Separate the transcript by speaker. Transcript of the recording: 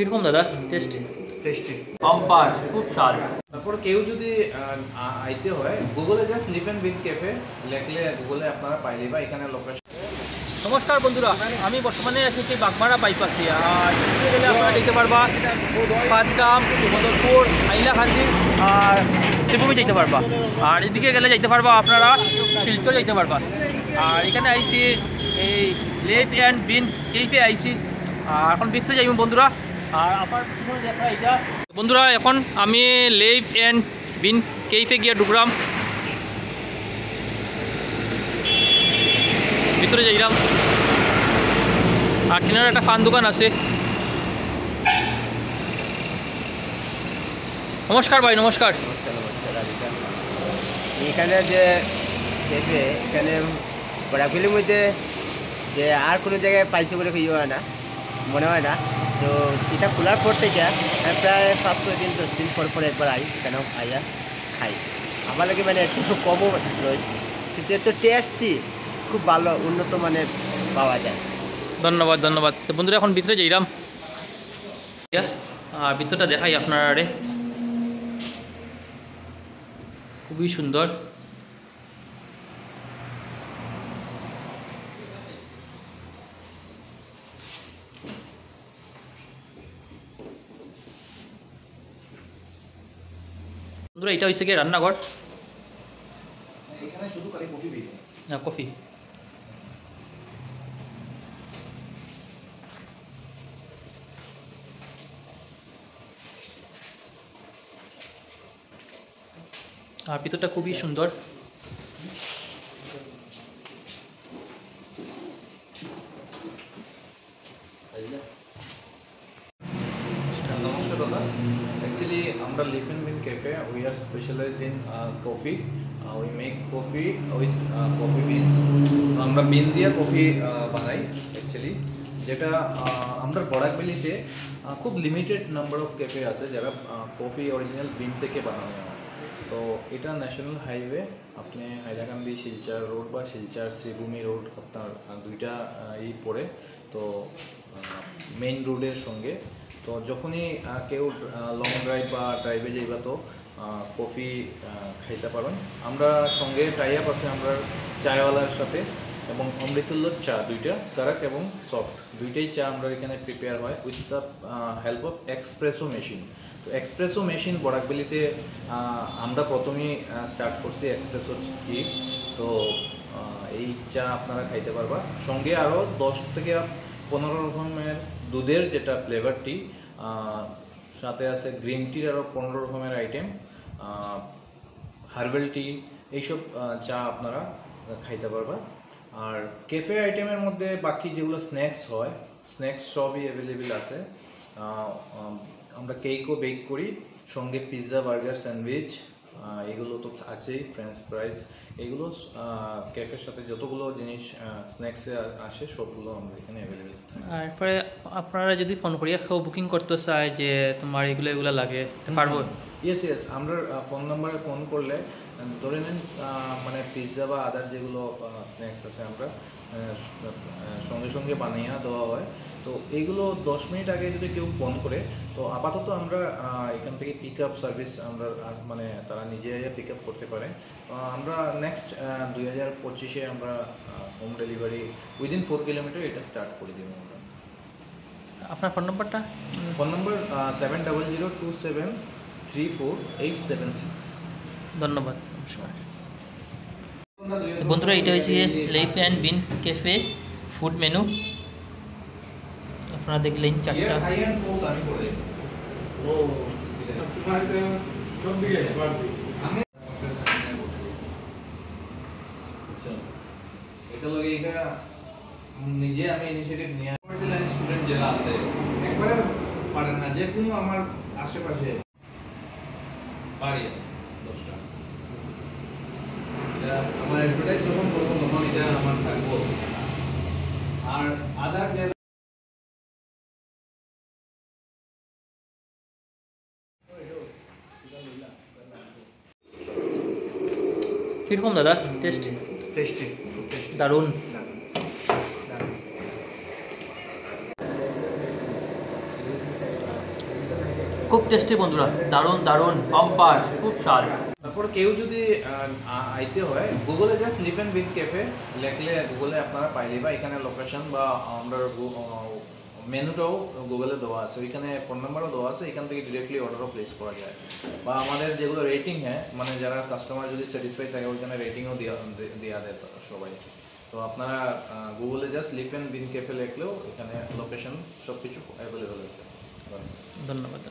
Speaker 1: কিরকম দাদা test?
Speaker 2: Tasty
Speaker 1: pumper, খুব স্বাদ।
Speaker 2: তারপর কেউ যদি আইতে হয় গুগলে জাস্ট লিভেন উইথ ক্যাফে লেখলে গুগলে আপনারা পাইলে বা এখানে লোকেশন।
Speaker 1: নমস্কার বন্ধুরা, আমি বর্তমানে আছি সেই বাগমারা বাইপাসে। আর এদিকে গেলে আপনারা দেখতে পারবা পাঁচগ্রাম, বদরপুর, হাইলাকান্দি আর শ্রীভূমি যেতে পারবা। আর এদিকে গেলে যাইতে পারবা আপনারা শিলচর যাইতে পারবা। আর এখানে আইসি এই লেফ অ্যান্ড বিন কেইফে আইসি। আর এখন ভিতরে যাইব বন্ধুরা। আর আমার পিছনে দেখা এটা বন্ধুরা, এখন আমি লেফ অ্যান্ড বিন কেইফে গিয়ে ঢুকলাম, ভিতরে যাইলাম। আর কিনারে একটা ফান দোকান আছে। নমস্কার ভাই, নমস্কার।
Speaker 3: নমস্কার নমস্কার রাধিকা। এখানে যে ক্যাফে এখানে বরাকবিলির মধ্যে যে আর কোনো জায়গায় পাইছে বলে ইয়ে হয় না, মনে হয় না। তো এটা খোলার পর থেকে প্রায় 5-6 দিন 10 দিন পর একবার আই, এখানে আইয়া খাই। আমার লাগে মানে একটু কমও নয়, কিন্তু এত টেস্টি, খুব ভালো উন্নত মানের পাওয়া যায়।
Speaker 1: ধন্যবাদ ধন্যবাদ। তো বন্ধুরা এখন ভিতরে যাইলাম। আর ভিতরটা দেখাই আপনারা, খুবই সুন্দর। বন্ধুরা এটা হয়েছে কি রান্নাঘর,
Speaker 2: এখানে শুধু খালি কফি বিল।
Speaker 1: কফি। আর ভিতরটা খুবই সুন্দর।
Speaker 2: নমস্কার দাদা, অ্যাকচুয়ালি আমরা Leaven Bean Cafe we are specialized in coffee. We make coffee with coffee beans. আমরা বিন দিয়ে কফি বানাই অ্যাকচুয়ালি, যেটা আমরা বরাকবেলিতে খুব লিমিটেড নাম্বার অফ ক্যাফে আছে যারা কফি অরিজিনাল বিন থেকে বানানো হয়। তো এটা ন্যাশনাল হাইওয়ে, আপনি হাইলাকান্দি শিলচর রোড বা শিলচর শ্রীভূমি রোড আপনার দুইটা পড়ে, তো মেইন রোডের সঙ্গে। তো যখনই কেউ লং ড্রাইভ বা ড্রাইভে যাইবা তো কফি খাইতে পারেন। আমরা সঙ্গে টাই আপ আছে আমরা চায়ওয়ালার সাথে, এবং অমৃতুল্লার চা দুইটা কারাক এবং সফট দুইটাই চা আমরা এখানে প্রিপেয়ার হয় with the help of espresso machine. তো এক্সপ্রেসো মেশিন বরাকবেলিতে আমরা প্রথমেই স্টার্ট করছি এক্সপ্রেসো টি। তো এই চা আপনারা খাইতে পারবা। সঙ্গে আরও 10 থেকে 15 রকমের দুধের যেটা ফ্লেভার টি, সাথে আছে গ্রিন টির আরও 15 রকমের আইটেম, হার্বাল টি, এইসব চা আপনারা খাইতে পারবা। আর ক্যাফে আইটেমের মধ্যে বাকি যেগুলো স্ন্যাক্স হয়, স্ন্যাক্স সবই অ্যাভেলেবেল আছে। আমরা কেকও বেক করি, সঙ্গে পিৎজা, বার্গার, স্যান্ডউইচ এগুলো তো আছেই, ফ্রেঞ্চ ফ্রাইস, এগুলো ক্যাফের সাথে যতগুলো জিনিস স্ন্যাক্সে আসে সবগুলো আমরা এখানে অ্যাভেলেবেল।
Speaker 1: আর এরপরে আপনারা যদি ফোন করিয়া কেউ বুকিং করতে চায় যে তোমার এগুলো লাগে পারবো?
Speaker 2: ইয়েস ইয়েস, আমরা ফোন নাম্বারে ফোন করলে ধরে নেন মানে পিৎজা বা আদার যেগুলো স্ন্যাক্স আছে আমরা সঙ্গে সঙ্গে বানিয়ে দেওয়া হয়। তো এইগুলো 10 মিনিট আগে যদি কেউ ফোন করে, তো আপাতত আমরা এখান থেকে পিক আপ সার্ভিস আমরা মানে তারা নিজে পিক আপ করতে পারে। আমরা নেক্সট 2025-এ আমরা হোম ডেলিভারি উইদিন 4 কিলোমিটার এটা স্টার্ট করে দেবো আমরা।
Speaker 1: আপনার ফোন নাম্বারটা?
Speaker 2: Phone number 7002734876।
Speaker 1: ধন্যবাদ, নমস্কার। তো বন্ধুরা এটা হয়েছে left and bin cafe food menu. আপনারা দেখলেন চারটা।
Speaker 2: এটা নিজে আমি ইনিশিয়েটিভ নিয়ে স্টুডেন্ট যারা আছে একবারে পারেন না, যে কোনো আমার আশেপাশে পারি 10টা আমার অ্যাডভার্টাইজ যখন করবো তখন এটা আমার থাকবো। আর আদার যে
Speaker 1: কীরকম দাদা টেস্ট?
Speaker 3: টেস্টি
Speaker 1: দারুণ। খুব টেস্টি বন্ধুরা, দারুণ দারুণ পাম্পার, খুব স্বাদ।
Speaker 2: তারপর কেউ যদি আইতে হয় গুগলে জাস্ট লিফেন উইথ ক্যাফে লেখলে গুগলে আপনারা পাইলে বা এখানে লোকেশন বা আমরা মেনুটাও গুগলে দেওয়া আছে, ওইখানে ফোন নাম্বারও দেওয়া আছে, এখান থেকে ডিরেক্টলি অর্ডারও প্লেস করা যায়। বা আমাদের যেগুলো রেটিং হ্যাঁ মানে যারা কাস্টমার যদি স্যাটিসফাই থাকে ওইখানে রেটিংও দেওয়া দেয় সবাই। তো আপনারা গুগলে জাস্ট লিফেন উইথ ক্যাফে লেখলেও এখানে লোকেশন সব কিছু অ্যাভেলেবেল আছে।
Speaker 1: ধন্যবাদ।